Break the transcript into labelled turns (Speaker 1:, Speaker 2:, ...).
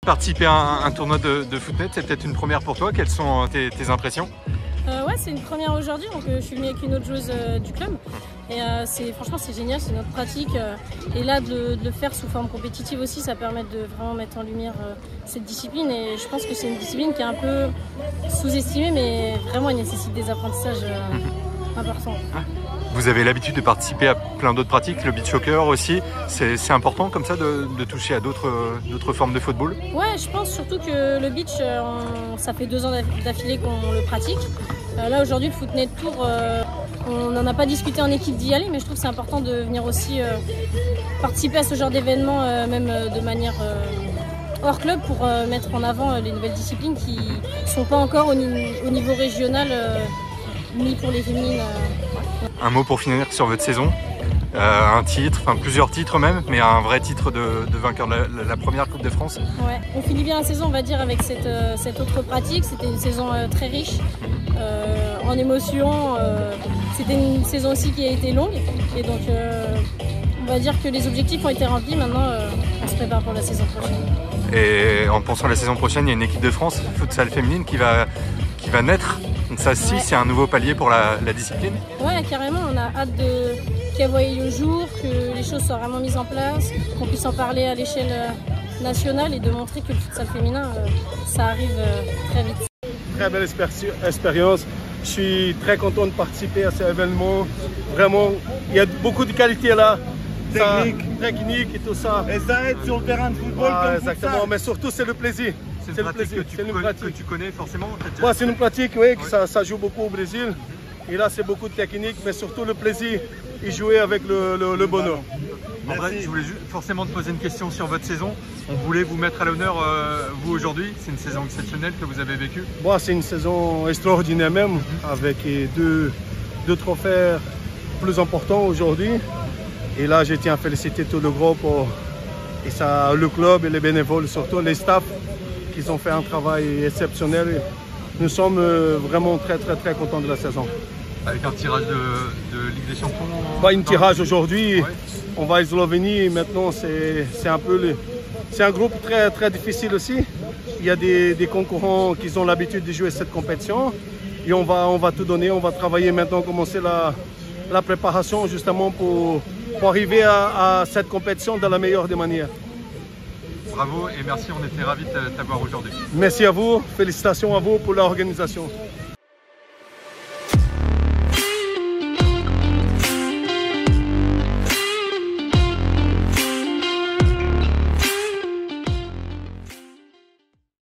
Speaker 1: Participer à un tournoi de footnet, c'est peut-être une première pour toi. Quelles sont tes impressions?
Speaker 2: Ouais, c'est une première aujourd'hui, donc je suis venue avec une autre joueuse du club et franchement c'est génial, c'est notre pratique et là de le faire sous forme compétitive aussi, ça permet de vraiment mettre en lumière cette discipline et je pense que c'est une discipline qui est un peu sous-estimée mais vraiment elle nécessite des apprentissages importants.
Speaker 1: Vous avez l'habitude de participer à plein d'autres pratiques, le beach soccer aussi, c'est important comme ça de toucher à d'autres formes de football?
Speaker 2: Ouais, je pense surtout que le beach, ça fait 2 ans d'affilée qu'on le pratique. Là aujourd'hui le footnet tour, on n'en a pas discuté en équipe d'y aller, mais je trouve que c'est important de venir aussi participer à ce genre d'événements, même de manière hors club, pour mettre en avant les nouvelles disciplines qui ne sont pas encore au niveau régional, ni pour les féminines.
Speaker 1: Un mot pour finir sur votre saison, un titre, enfin plusieurs titres même, mais un vrai titre de vainqueur de la première Coupe de France.
Speaker 2: Ouais, on finit bien la saison, on va dire, avec cette autre pratique. C'était une saison très riche en émotions. C'était une saison aussi qui a été longue. Et donc, on va dire que les objectifs ont été remplis. Maintenant, on se prépare pour la saison prochaine.
Speaker 1: Et en pensant à la saison prochaine, il y a une équipe de France futsal féminine qui va naître. Donc ça, si, c'est un nouveau palier pour la discipline.
Speaker 2: Ouais, carrément. On a hâte qu'elle voie le jour, que les choses soient vraiment mises en place, qu'on puisse en parler à l'échelle nationale et de montrer que le futsal féminin, ça arrive très vite.
Speaker 3: Très belle expérience. Je suis très content de participer à cet événement. Vraiment, il y a beaucoup de qualité là. Technique et tout ça.
Speaker 4: Et ça aide sur le terrain de football.
Speaker 3: Ah, exactement, mais surtout c'est le plaisir.
Speaker 1: C'est une pratique que tu connais forcément?
Speaker 3: Ouais, c'est une pratique, oui, ça joue beaucoup au Brésil. Et là, c'est beaucoup de technique, mais surtout le plaisir et jouer avec le bonheur.
Speaker 1: En vrai, je voulais forcément te poser une question sur votre saison. On voulait vous mettre à l'honneur, vous aujourd'hui. C'est une saison exceptionnelle que vous avez vécue.
Speaker 3: Bon, c'est une saison extraordinaire même, avec deux trophées plus importants aujourd'hui. Et là, je tiens à féliciter tout le groupe, et ça, le club et les bénévoles, surtout les staffs, qui ont fait un travail exceptionnel. Nous sommes vraiment très contents de la saison.
Speaker 1: Avec un tirage de Ligue des Champions?
Speaker 3: Pas un tirage aujourd'hui, ouais. On va à Slovénie, maintenant c'est un groupe très difficile aussi. Il y a des concurrents qui ont l'habitude de jouer cette compétition. Et on va tout donner, on va travailler maintenant, commencer la préparation justement pour arriver à cette compétition de la meilleure des manières.
Speaker 1: Bravo et merci, on était ravis de t'avoir aujourd'hui.
Speaker 3: Merci à vous, félicitations à vous pour l'organisation.